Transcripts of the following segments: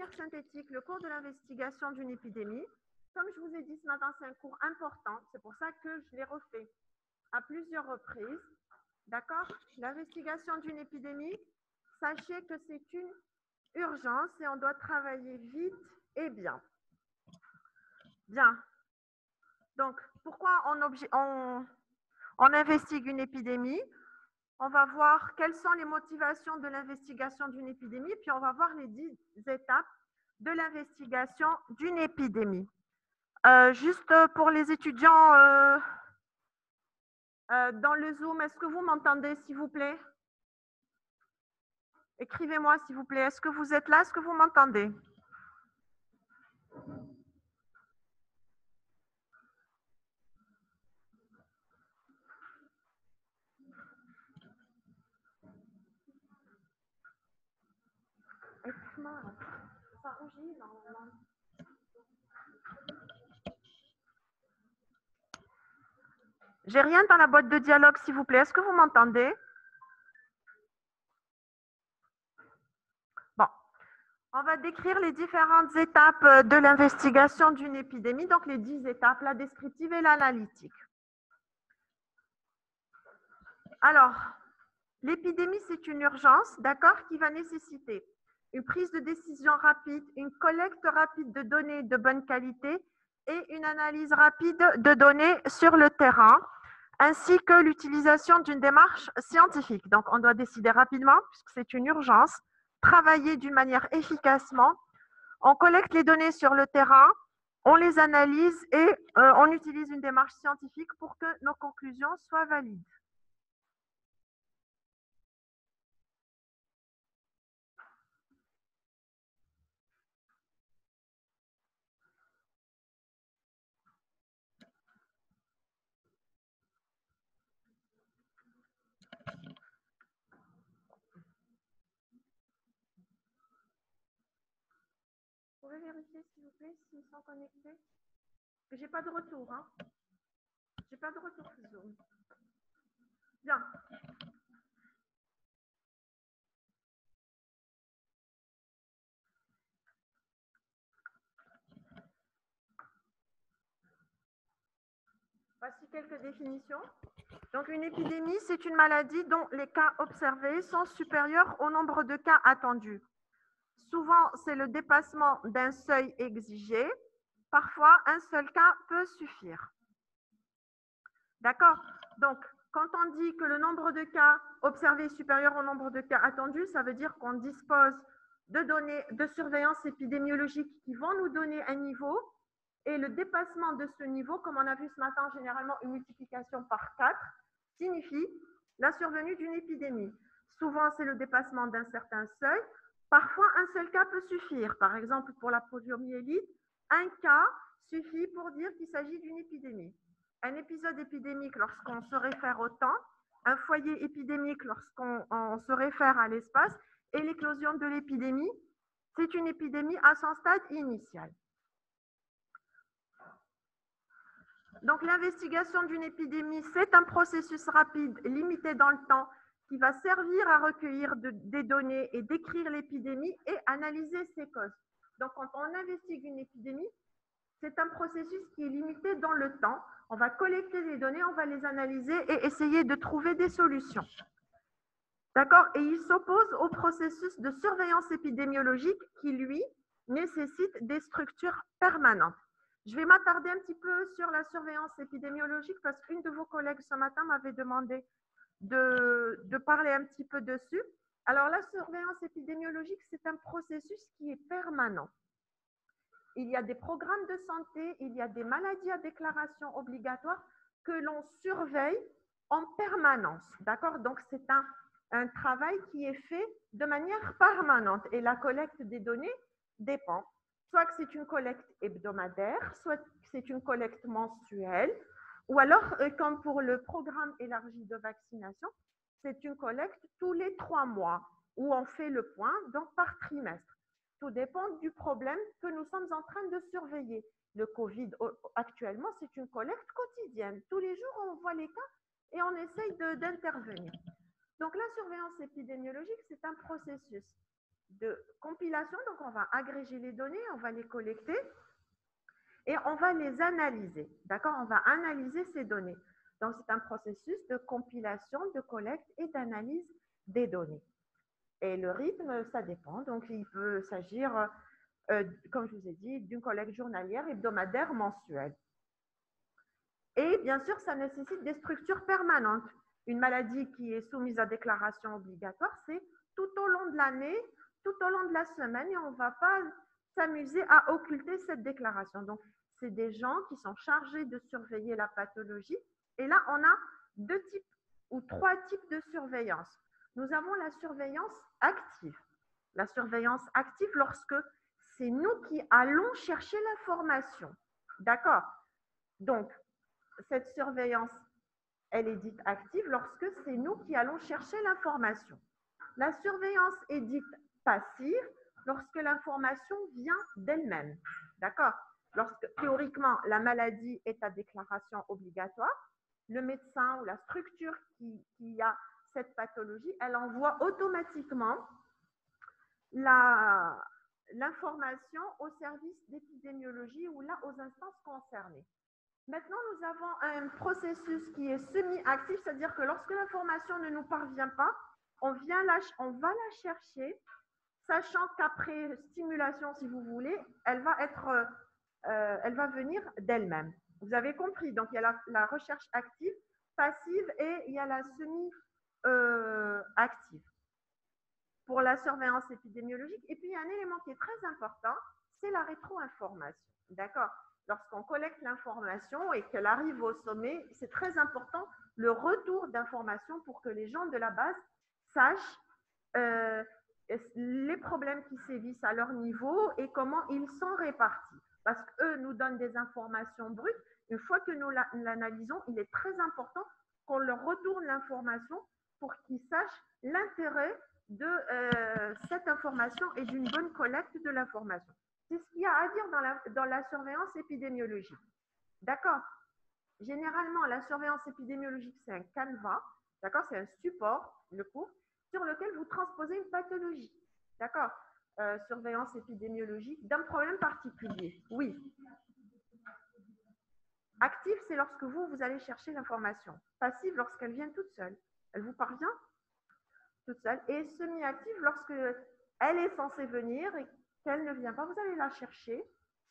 manière synthétique le cours de l'investigation d'une épidémie. Comme je vous ai dit ce matin, c'est un cours important. C'est pour ça que je l'ai refait à plusieurs reprises. D'accord? L'investigation d'une épidémie, sachez que c'est une urgence et on doit travailler vite et bien. Bien. Donc, pourquoi on investigue une épidémie? On va voir quelles sont les motivations de l'investigation d'une épidémie, puis on va voir les 10 étapes de l'investigation d'une épidémie. Juste pour les étudiants dans le Zoom, est-ce que vous m'entendez, s'il vous plaît? Écrivez-moi, s'il vous plaît. Est-ce que vous êtes là? Est-ce que vous m'entendez? Ça rougit normalement. J'ai rien dans la boîte de dialogue, s'il vous plaît. Est-ce que vous m'entendez? Bon. On va décrire les différentes étapes de l'investigation d'une épidémie, donc les 10 étapes, la descriptive et l'analytique. Alors, l'épidémie, c'est une urgence, d'accord, qui va nécessiter une prise de décision rapide, une collecte rapide de données de bonne qualité et une analyse rapide de données sur le terrain, ainsi que l'utilisation d'une démarche scientifique. Donc, on doit décider rapidement, puisque c'est une urgence, travailler d'une manière efficacement. On collecte les données sur le terrain, on les analyse et on utilise une démarche scientifique pour que nos conclusions soient valides. Vous pouvez vérifier, s'il vous plaît, s'ils sont connectés? J'ai pas de retour, hein? J'ai pas de retour Zoom. Bien. Voici quelques définitions. Donc, une épidémie, c'est une maladie dont les cas observés sont supérieurs au nombre de cas attendus. Souvent, c'est le dépassement d'un seuil exigé. Parfois, un seul cas peut suffire. D'accord? Donc, quand on dit que le nombre de cas observés est supérieur au nombre de cas attendus, ça veut dire qu'on dispose de données de surveillance épidémiologique qui vont nous donner un niveau. Et le dépassement de ce niveau, comme on a vu ce matin, généralement une multiplication par 4, signifie la survenue d'une épidémie. Souvent, c'est le dépassement d'un certain seuil. Parfois, un seul cas peut suffire. Par exemple, pour la poliomyélite, un cas suffit pour dire qu'il s'agit d'une épidémie. Un épisode épidémique lorsqu'on se réfère au temps, un foyer épidémique lorsqu'on se réfère à l'espace, et l'éclosion de l'épidémie, c'est une épidémie à son stade initial. Donc, l'investigation d'une épidémie, c'est un processus rapide, limité dans le temps, qui va servir à recueillir des données et décrire l'épidémie et analyser ses causes. Donc, quand on investigue une épidémie, c'est un processus qui est limité dans le temps. On va collecter les données, on va les analyser et essayer de trouver des solutions. D'accord? Et il s'oppose au processus de surveillance épidémiologique qui, lui, nécessite des structures permanentes. Je vais m'attarder un petit peu sur la surveillance épidémiologique parce qu'une de vos collègues ce matin m'avait demandé de parler un petit peu dessus. Alors, la surveillance épidémiologique, c'est un processus qui est permanent. Il y a des programmes de santé, il y a des maladies à déclaration obligatoire que l'on surveille en permanence. D'accord? Donc, c'est un travail qui est fait de manière permanente et la collecte des données dépend. Soit que c'est une collecte hebdomadaire, soit que c'est une collecte mensuelle, ou alors, comme pour le programme élargi de vaccination, c'est une collecte tous les 3 mois où on fait le point, donc par trimestre. Tout dépend du problème que nous sommes en train de surveiller. Le Covid, actuellement, c'est une collecte quotidienne. Tous les jours, on voit les cas et on essaye d'intervenir. Donc, la surveillance épidémiologique, c'est un processus de compilation. Donc, on va agréger les données, on va les collecter et on va les analyser. D'accord? On va analyser ces données. Donc, c'est un processus de compilation, de collecte et d'analyse des données. Et le rythme, ça dépend. Donc, il peut s'agir, comme je vous ai dit, d'une collecte journalière, hebdomadaire, mensuelle. Et bien sûr, ça nécessite des structures permanentes. Une maladie qui est soumise à déclaration obligatoire, c'est tout au long de l'année, tout au long de la semaine, et on ne va pas s'amuser à occulter cette déclaration. Donc, c'est des gens qui sont chargés de surveiller la pathologie. Et là, on a deux types ou trois types de surveillance. Nous avons la surveillance active. La surveillance active lorsque c'est nous qui allons chercher l'information. D'accord? Donc, cette surveillance, elle est dite active lorsque c'est nous qui allons chercher l'information. La surveillance est dite passive lorsque l'information vient d'elle-même. D'accord? Lorsque théoriquement la maladie est à déclaration obligatoire, le médecin ou la structure qui a cette pathologie, elle envoie automatiquement l'information au service d'épidémiologie ou là aux instances concernées. Maintenant, nous avons un processus qui est semi-actif, c'est-à-dire que lorsque l'information ne nous parvient pas, on va la chercher, sachant qu'après stimulation, si vous voulez, elle va venir d'elle-même. Vous avez compris, donc il y a la recherche active, passive et il y a la semi-active pour la surveillance épidémiologique. Et puis, il y a un élément qui est très important, c'est la rétro-information. D'accord? Lorsqu'on collecte l'information et qu'elle arrive au sommet, c'est très important le retour d'information pour que les gens de la base sachent les problèmes qui sévissent à leur niveau et comment ils sont répartis. Parce qu'eux nous donnent des informations brutes. Une fois que nous l'analysons, il est très important qu'on leur retourne l'information pour qu'ils sachent l'intérêt de cette information et d'une bonne collecte de l'information. C'est ce qu'il y a à dire dans la surveillance épidémiologique. D'accord? Généralement, la surveillance épidémiologique, c'est un canevas, d'accord? C'est un support, le cours, sur lequel vous transposez une pathologie. D'accord? Surveillance épidémiologique d'un problème particulier. Oui. Active, c'est lorsque vous allez chercher l'information. Passive, lorsqu'elle vient toute seule. Elle vous parvient toute seule. Et semi-active, lorsque elle est censée venir et qu'elle ne vient pas, vous allez la chercher,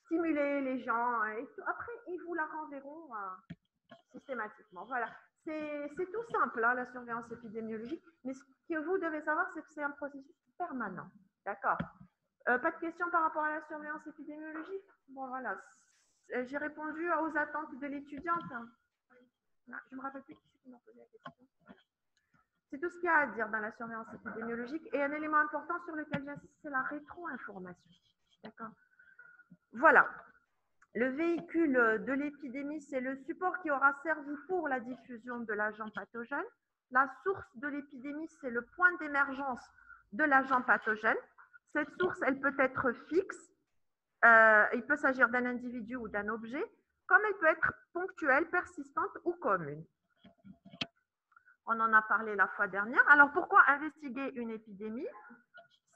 stimuler les gens et tout. Après, ils vous la renverront systématiquement. Voilà. C'est tout simple, hein, la surveillance épidémiologique. Mais ce que vous devez savoir, c'est que c'est un processus permanent. D'accord? Pas de questions par rapport à la surveillance épidémiologique? Bon, voilà. J'ai répondu aux attentes de l'étudiante. Je ne me rappelle plus qui m'a posé la question. C'est tout ce qu'il y a à dire dans la surveillance épidémiologique. Et un élément important sur lequel j'insiste, c'est la rétro-information. D'accord? Voilà. Le véhicule de l'épidémie, c'est le support qui aura servi pour la diffusion de l'agent pathogène. La source de l'épidémie, c'est le point d'émergence de l'agent pathogène. Cette source, elle peut être fixe. Il peut s'agir d'un individu ou d'un objet, comme elle peut être ponctuelle, persistante ou commune. On en a parlé la fois dernière. Alors, pourquoi investiguer une épidémie?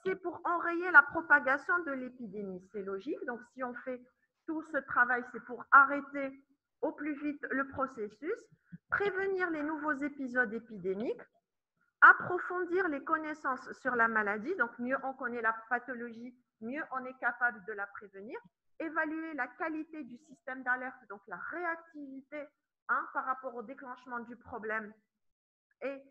C'est pour enrayer la propagation de l'épidémie. C'est logique. Donc, si on fait tout ce travail, c'est pour arrêter au plus vite le processus, prévenir les nouveaux épisodes épidémiques, approfondir les connaissances sur la maladie. Donc, mieux on connaît la pathologie, mieux on est capable de la prévenir. Évaluer la qualité du système d'alerte, donc la réactivité par rapport au déclenchement du problème et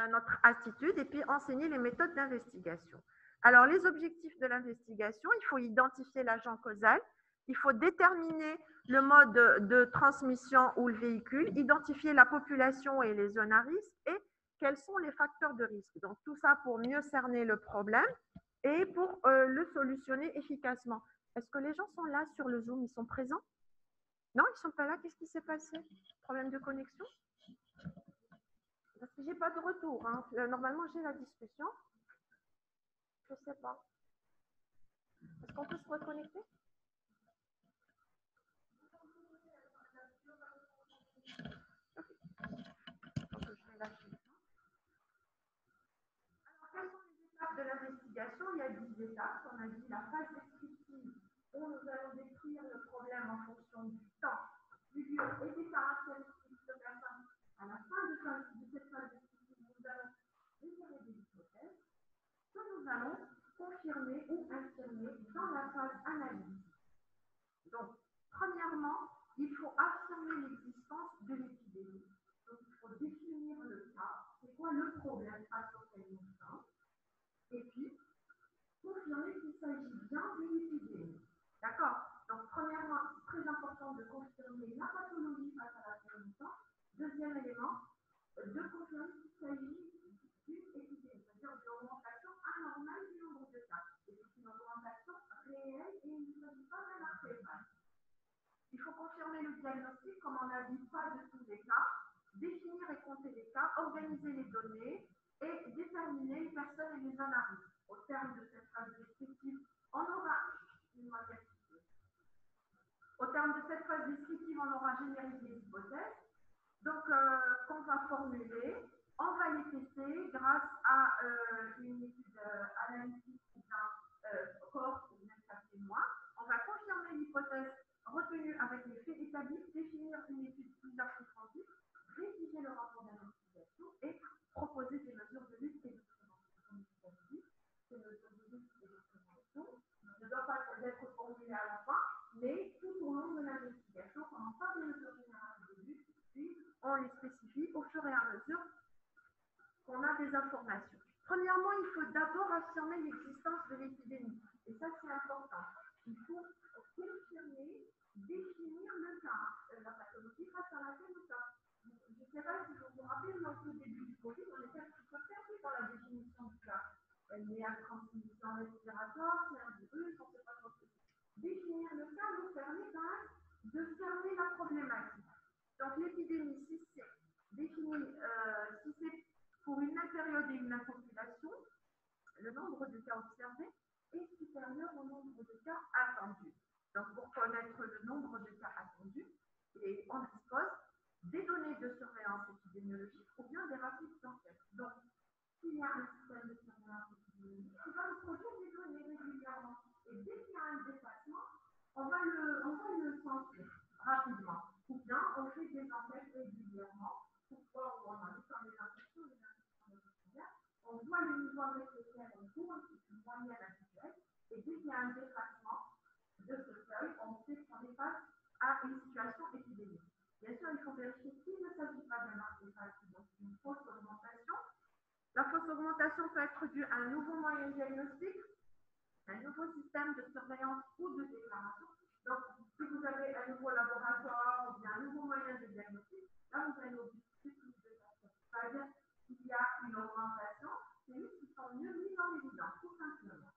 notre attitude, et puis enseigner les méthodes d'investigation. Alors, les objectifs de l'investigation, il faut identifier l'agent causal, il faut déterminer le mode de transmission ou le véhicule, identifier la population et les zones à risque, et quels sont les facteurs de risque. Donc, tout ça pour mieux cerner le problème et pour le solutionner efficacement. Est-ce que les gens sont là sur le Zoom? Ils sont présents? Non, ils ne sont pas là. Qu'est-ce qui s'est passé? Problème de connexion? Parce que je n'ai pas de retour. Hein. Normalement, j'ai la discussion. Je ne sais pas. Est-ce qu'on peut se reconnecter? Alors, quelles sont les étapes de l'investigation? l'investigation, il y a 10 étapes. On a dit la phase descriptive, où nous allons décrire le problème en fonction du temps, du lieu et des caractéristiques de personne. À la fin de cette phase descriptive, nous allons définir des hypothèses que nous allons confirmer ou infirmer dans la phase analyse. Donc, premièrement, il faut affirmer l'existence de l'épidémie. Donc, il faut définir le cas, c'est quoi le problème face auquel nous sommes, et puis confirmer qu'il s'agit bien d'une épidémie. D'accord? Donc, premièrement, c'est très important de confirmer la pathologie face à laquelle nous sommes. Deuxième élément, de confirmer qu'il s'agit d'une épidémie, c'est-à-dire d'une augmentation anormale du nombre de cas. Et c'est une augmentation réelle et il ne s'agit pas d'un artefact. Il faut confirmer le diagnostic, comme on a dit, pas de tous les cas, définir et compter les cas, organiser les données et déterminer les personnes et les zones à risque. Au terme de cette phase descriptive, on aura généré des hypothèses, donc qu'on va formuler, on va les tester grâce à une étude analytique ou bien cohorte ou bien témoin. On va confirmer l'hypothèse retenue avec les faits établis, définir une étude plus approfondie, rédiger le rapport d'investigation et proposer des mesures de lutte et de prévention. Ces mesures de lutte et de prévention ne doivent pas être formulées à la fin, mais tout au long de l'investigation, commençant par des mesures générales de lutte, puis on les spécifie au fur et à mesure qu'on a des informations. Premièrement, il faut d'abord affirmer l'existence de l'épidémie. Et ça, c'est important. Il faut confirmer, définir le cas, la pathologie face à laquelle nous sommes. Je ne sais pas si vous vous rappelez, mais au début du Covid, on était un petit peu perdu dans la définition du cas. Elle est à transmission respiratoire, c'est un virus, on ne sait pas trop ce que c'est. Définir le cas nous permet quand même de fermer la problématique. Donc l'épidémie, si c'est défini, si c'est pour une même période et une même population, le nombre de cas observés est supérieur au nombre de cas attendus. Donc, pour connaître le nombre de cas attendus, on dispose des données de surveillance épidémiologique ou bien des rapides d'enquête. Donc, s'il y a un système de surveillance épidémiologique, on va nous produire des données régulièrement. Et dès qu'il y a un dépassement, on va le sentir rapidement. Ou bien, on fait des enquêtes régulièrement. Pourquoi on a vu comme les infections bactériennes, on voit le niveau avec lequel on tourne, c'est une moyenne habituelle, et dès qu'il y a un dépassement de ce seuil, on sait qu'on est face à une situation épidémique. Bien sûr, il faut vérifier qu'il ne s'agit pas d'un artefact, donc une fausse augmentation. La fausse augmentation peut être due à un nouveau moyen diagnostique, un nouveau système de surveillance ou de déclaration. Donc, si vous avez un nouveau laboratoire ou bien un nouveau moyen de diagnostic, là, vous allez observer plus de personnes. C'est-à-dire qu'il y a une augmentation, c'est juste qu'ils sont mieux mis en évidence, tout simplement.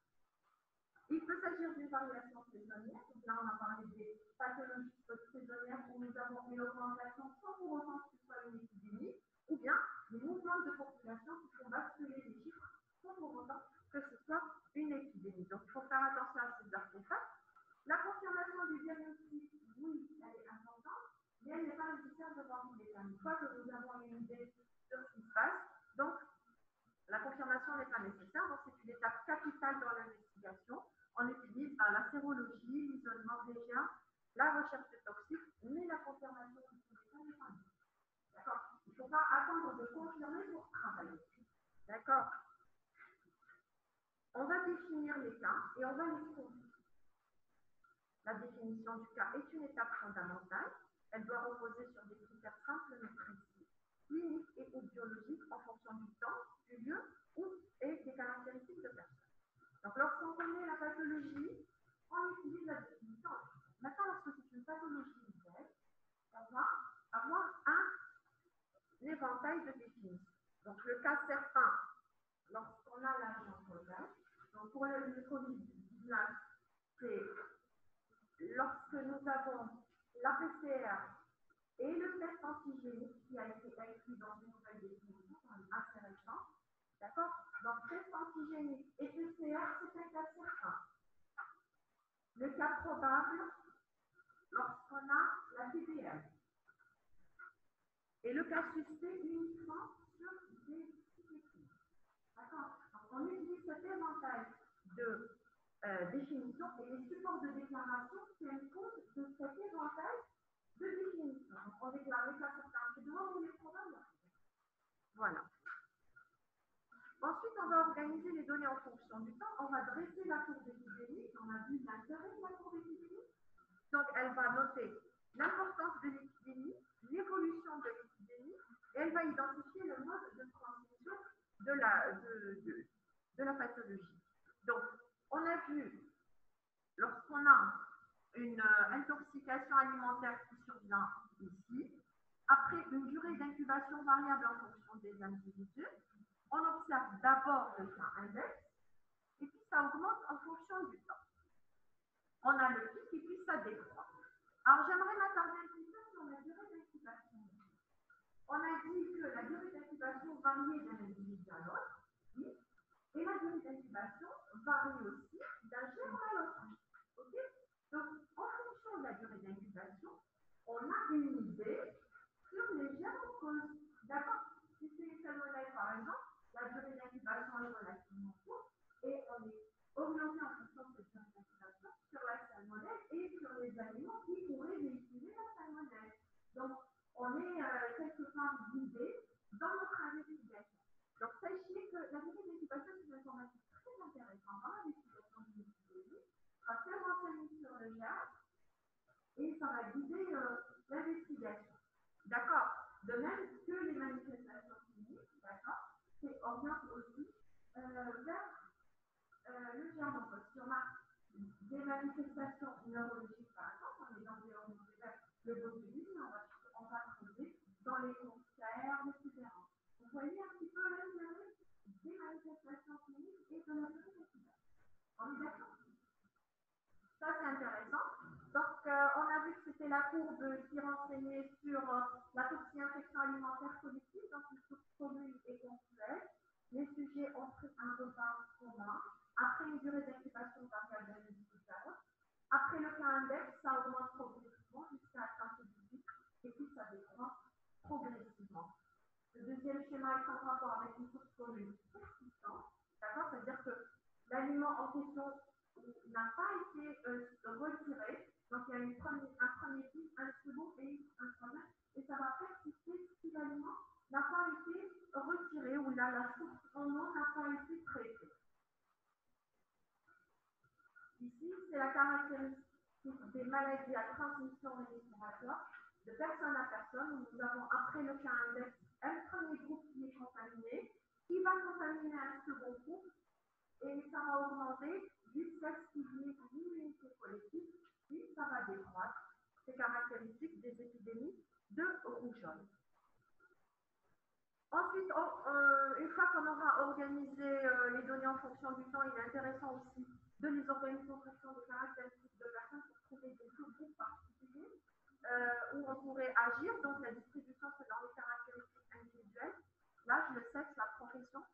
Il peut s'agir d'une variation saisonnière, donc là, on a parlé des pathologies saisonnières où nous avons une augmentation sans pour autant que ce soit une épidémie, ou bien des mouvements de population qui font basculer les chiffres sans pour autant que ce soit une épidémie. Donc, il faut faire attention à ces artefacts. La confirmation du diagnostic, oui, elle est importante, mais elle n'est pas nécessaire de voir une état. Une fois que nous avons une idée de ce qui se passe, donc la confirmation n'est pas nécessaire, donc c'est une étape capitale dans l'investigation. On utilise la sérologie, l'isolement régien, la recherche de toxiques, mais la confirmation de tous les cas n'est pas nécessaire. D'accord? Il ne faut pas attendre de confirmer pour travailler. D'accord? On va définir les cas et on va les conduire. La définition du cas est une étape fondamentale. Elle doit reposer sur des critères simples mais précis, cliniques et ou biologiques en fonction du temps, du lieu et des caractéristiques de personne. Donc, lorsqu'on connaît la pathologie, on utilise la définition. Maintenant, lorsque c'est une pathologie nouvelle, on va avoir un éventail de définitions. Donc, le cas certain, lorsqu'on a l'agent causal, donc pour le Covid-19, c'est lorsque nous avons la PCR et le test antigénique qui a été inclus dans une nouvelle définition, assez récente. D'accord? Donc, test antigénique et PCR, c'est un cas certain. Le cas probable, lorsqu'on a la TBM. Et le cas suspect uniquement sur des cytokines. D'accord? Donc, on utilise cet éventail éventail de définition et les supports de déclaration tiennent compte de cet éventail de définition. Donc, on déclare les classes individuelles ou les programmes. Voilà. Ensuite, on va organiser les données en fonction du temps. On va dresser la courbe d'épidémie. On a vu l'intérêt de la courbe d'épidémie. Donc, elle va noter l'importance de l'épidémie, l'évolution de l'épidémie, et elle va identifier le mode de transmission de la pathologie. Donc, on a vu, lorsqu'on a une intoxication alimentaire qui survient ici, après une durée d'incubation variable en fonction des individus, on observe d'abord le cas index, et puis ça augmente en fonction du temps. On a le pic et puis ça décroît. Alors, j'aimerais m'attarder un petit peu sur la durée d'incubation. On a dit que la durée d'incubation variait d'un individu à l'autre, et la durée d'incubation varie aussi d'un germe à l'autre. Okay. Donc, en fonction de la durée d'incubation, on a une idée sur les germes causes. D'accord. Si c'est une salmonelle, par exemple, la durée d'incubation est relativement courte et on est orienté en fonction de cette durée d'incubation sur la salmonelle et sur les aliments qui pourraient véhiculer la salmonelle. Donc, on est quelque part guidé dans notre investigation. Donc, sachez que la durée d'incubation, c'est une information très intéressante dans l'investigation d'une épidémie. Ça va faire renseigner sur le germe et ça va guider l'investigation. D'accord. De même que les manifestations cliniques, d'accord, c'est oriente aussi vers le germe. Donc, si on a des manifestations neurologiques, par exemple, on est dans des orientés vers le botulisme, on va trouver dans les cancers, etc. Vous voyez un petit peu l'intérêt des manifestations cliniques et de la médication. On est d'accord? Ça, c'est intéressant. Donc, on a vu que c'était la courbe qui renseignait sur la toxi-infection alimentaire collective, donc une source commune et ponctuelle. Les sujets ont pris un repas commun. Après une durée d'incubation variable d'un individu à l'autre. Après le cas index, ça augmente progressivement jusqu'à atteindre du pic et puis ça décroît progressivement. Le deuxième schéma est en rapport avec une source commune persistante. D'accord? C'est-à-dire que l'aliment en question n'a pas été retiré. Donc, il y a un premier pic, un second et un troisième. Et ça va persister si l'aliment n'a pas été retiré ou là, la source en eau n'a pas été traitée. Ici, c'est la caractéristique des maladies à transmission respiratoire de personne à personne, où nous avons, après le cas index, un premier groupe qui est contaminé, qui va contaminer un second groupe, et ça va augmenter jusqu'à ce qu'il y ait une immunité collective, puis ça va décroître. C'est caractéristique des épidémies de rougeole. Ensuite, une fois qu'on aura organisé les données en fonction du temps, il est intéressant aussi de les organiser en fonction des caractéristiques de personnes pour trouver des sous-groupes particuliers où on pourrait agir. Donc, la distribution, c'est dans les caractéristiques individuelles. L'âge, le sexe, la profession,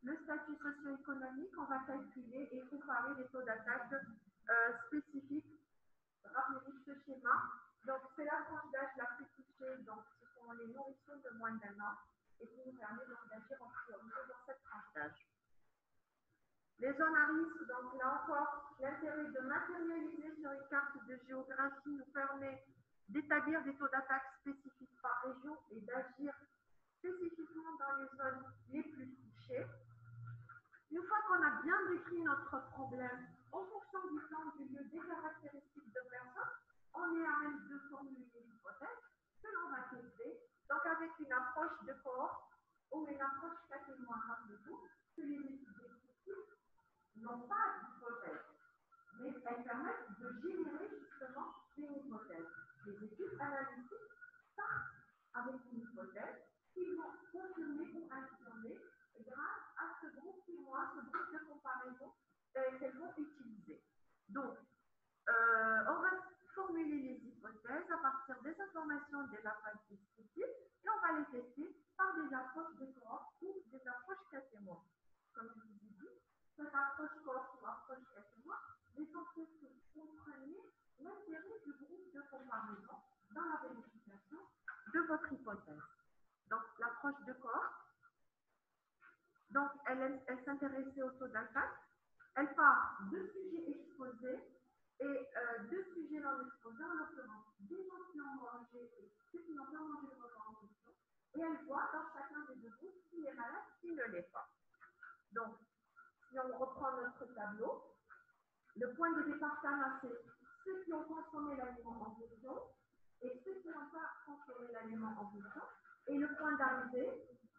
le statut socio-économique, on va calculer et comparer les taux d'attaque spécifiques. Rappelez-vous ce schéma. Donc, c'est la tranche d'âge la plus touchée. Donc, ce sont les nourrissons de moins d'1 an et qui nous permet donc d'agir en priorité dans cette tranche d'âge. Les zones à risque, donc là encore, l'intérêt de matérialiser sur une carte de géographie nous permet d'établir des taux d'attaque spécifiques par région et d'agir spécifiquement dans les zones les plus touchées. Une fois qu'on a bien décrit notre problème, en fonction du temps, du lieu, des caractéristiques de personnes, on est à même de formuler des hypothèses que l'on va tester. Donc, avec une approche de cohorte ou une approche catégorie, rappelez-vous que les études descriptives n'ont pas d'hypothèse, mais elles permettent de générer justement des hypothèses. Les études analytiques partent avec une hypothèse qui vont confirmer ou infirmer grâce à ce groupe témoin, ce groupe de comparaison qu'elles vont utiliser. Donc, on va formuler les hypothèses à partir des informations de la phase descriptive et on va les tester par des approches de cohorte ou des approches catémoins. Comme je vous ai dit, cette approche cohorte ou approche catémoin est censée que vous compreniez l'intérêt du groupe de comparaison dans la vérification de votre hypothèse. Donc, l'approche de cohorte, donc, elle s'intéressait au taux d'impact. Elle part de sujets exposés et de sujets non exposés, en l'occurrence des gens qui ont mangé et ceux qui n'ont pas mangé le repas en question. Et elle voit dans chacun des deux groupes qui est malade, qui ne l'est pas. Donc, si on reprend notre tableau, le point de départ là, c'est ceux qui ont consommé l'aliment en question et ceux qui n'ont pas consommé l'aliment en question. Et le point d'arrivée,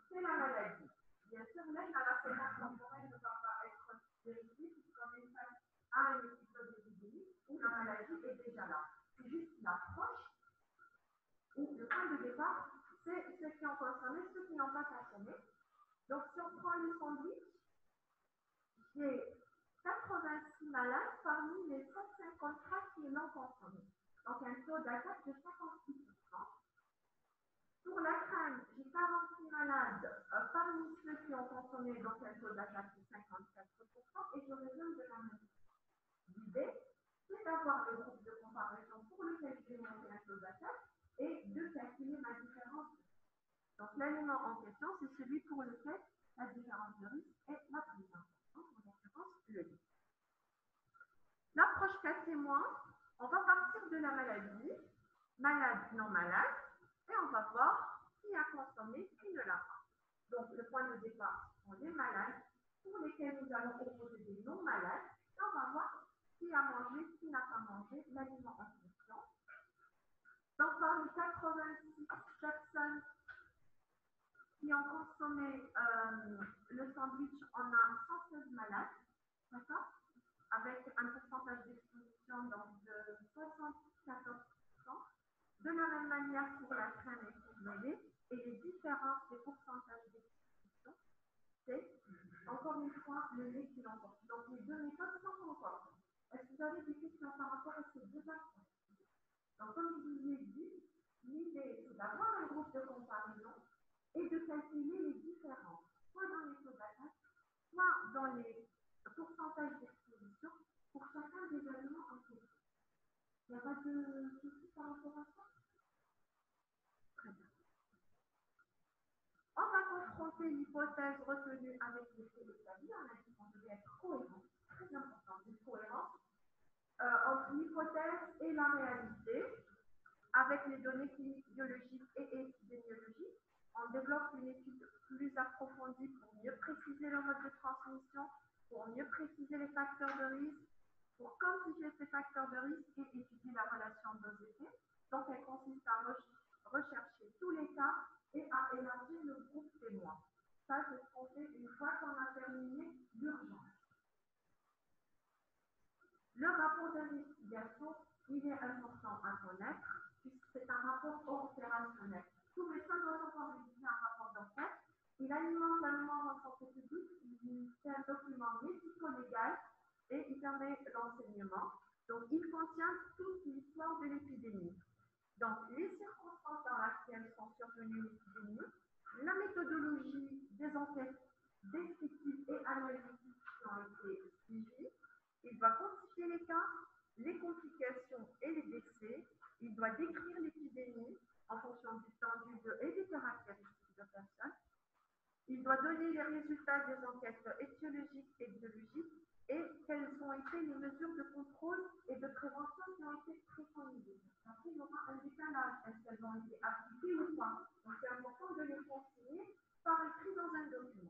c'est la maladie. Bien sûr, même à la séquence temporelle ne va pas être vérifiée puisqu'on est face à un épisode épidémique où la maladie est déjà là. C'est juste l'approche où le point de départ, c'est ceux qui ont consommé, ceux qui n'ont pas consommé. Donc, si on prend le sandwich, j'ai 86 malades parmi les 154 qui l'ont consommé. Donc, un taux d'attaque de 56%. Pour la crème, j'ai 46 malades parmi ceux qui ont consommé, donc un taux d'attaque de 54%, et j'aurais besoin de la même. L'idée, c'est d'avoir le groupe de comparaison pour lequel j'ai monté un taux d'attaque et de calculer ma différence. Donc, l'aliment en question, c'est celui pour lequel la différence de risque est la plus importante, en l'occurrence le lait. L'approche 4 témoins, on va partir de la maladie, malade, non malade, et on va voir qui a consommé, qui ne l'a pas. Donc, le point de départ sont les malades, pour lesquels nous allons proposer des non malades, et on va voir qui a mangé, qui n'a pas mangé l'aliment en question. Donc, parmi 86 personnes qui ont consommé le sandwich, on a 116 malades, d'accord, avec un pourcentage d'exposition de 74%. De la même manière pour la crème et pour le lait, et les différences des pourcentages d'exposition, c'est encore une fois le lait qui l'emporte. Donc les deux méthodes sont concordes. Est-ce que vous avez des questions par rapport à ces deux approches? Donc comme je vous ai dit, l'idée c'est d'avoir un groupe de comparaison et de calculer les différences, soit dans les taux d'attaque, soit dans les pourcentages d'exposition pour chacun des aliments en question. Il n'y a pas de soucis par rapport à ça? Très bien. On va confronter l'hypothèse retenue avec les faits établis. On a dit qu'on devait être cohérent. Très important, une cohérence entre l'hypothèse et la réalité, avec les données cliniques, biologiques et épidémiologiques. On développe une étude plus approfondie pour mieux préciser le mode de transmission, pour mieux préciser les facteurs de risque, pour quantifier ces facteurs de risque et étudier la relation dose-effet. Donc, elle consiste à rechercher tous les cas et à élargir le groupe témoin. Ça, c'est ce qu'on fait une fois qu'on a terminé l'urgence. Le rapport d'investigation, il est important à connaître, puisque c'est un rapport opérationnel. Tout médecin doit avoir rédigé un rapport d'enquête. Il alimente la mémoire en santé publique, c'est un document médico-légal et il permet l'enseignement. Donc, il contient toute l'histoire de l'épidémie. Donc, les circonstances dans lesquelles sont survenues l'épidémie, la méthodologie des enquêtes descriptives et analytiques qui ont été suivies. Il doit quantifier les cas, les complications et les décès. Il doit décrire l'épidémie en fonction du temps du lieu et des caractéristiques de personnes. Il doit donner les résultats des enquêtes étiologiques et biologiques et quelles ont été les mesures de contrôle et de prévention qui ont été préconisées. Après, il y aura un décalage. Est-ce qu'elles ont été appliquées ou pas? Donc, c'est important de les consigner par écrit dans un document.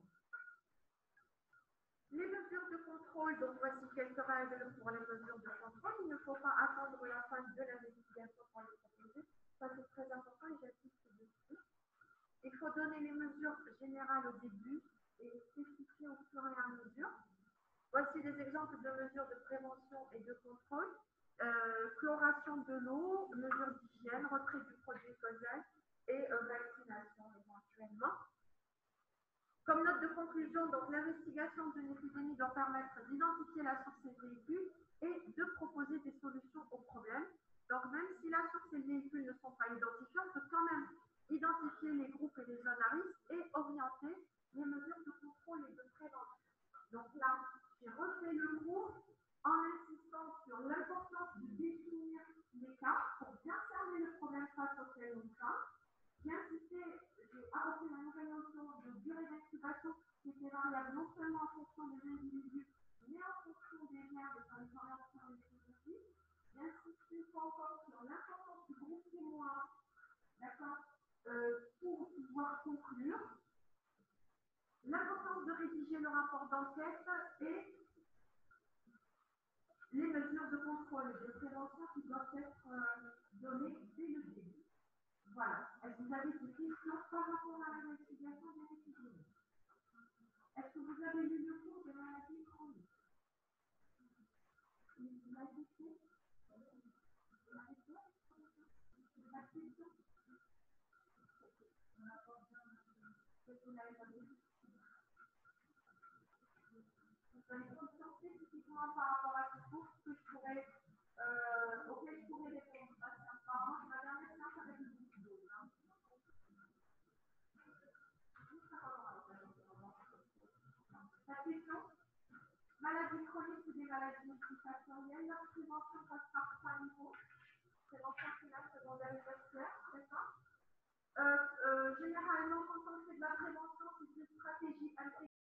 Les mesures de contrôle, donc voici quelques règles pour les mesures de contrôle. Il ne faut pas attendre la fin de l'investigation pour les proposer. Ça, c'est très important et j'insiste dessus. Il faut donner les mesures générales au début et spécifier au fur et à mesure. Voici des exemples de mesures de prévention et de contrôle. Chloration de l'eau, mesures d'hygiène, retrait du produit causal et vaccination éventuellement. Comme note de conclusion, donc l'investigation d'une épidémie doit permettre d'identifier la source et le véhicule et de proposer des solutions aux problèmes. Donc même si la source et le véhicule ne sont pas identifiés, on peut quand même identifier les groupes et les zones à risque et orienter les mesures de contrôle et de prévention. Donc là, j'ai refait le cours en insistant sur l'importance de définir les cas pour bien cerner le problème face auquel on cas. J'ai insisté, j'ai apporté la nouvelle notion de durée d'incubation qui était variable non seulement en fonction des individus, mais en fonction information méthodologique. J'insiste une fois encore sur l'importance du groupe témoin, d'accord, pour pouvoir conclure, l'importance de rédiger le rapport d'enquête et les mesures de contrôle et de prévention qui doivent être données dès le début. Voilà. Est-ce que vous avez des questions par rapport à l'investigation des épidémies? Est-ce que vous avez lu le cours des maladies chroniques? Vous l'avez fait? Vous l'avez fait? La question? Est-ce que vous l'avez pas lu? Vous allez conscience spécifiquement par rapport à ce cours que je pourrais, auquel je pourrais répondre. Apparemment, c'est ma dernière séance avec le groupe 12. La question? Maladies chroniques ou des maladies multifactorielles, leur prévention passe par 3 niveaux. Prévention primaire, secondaire et tertiaire, d'accord? Généralement,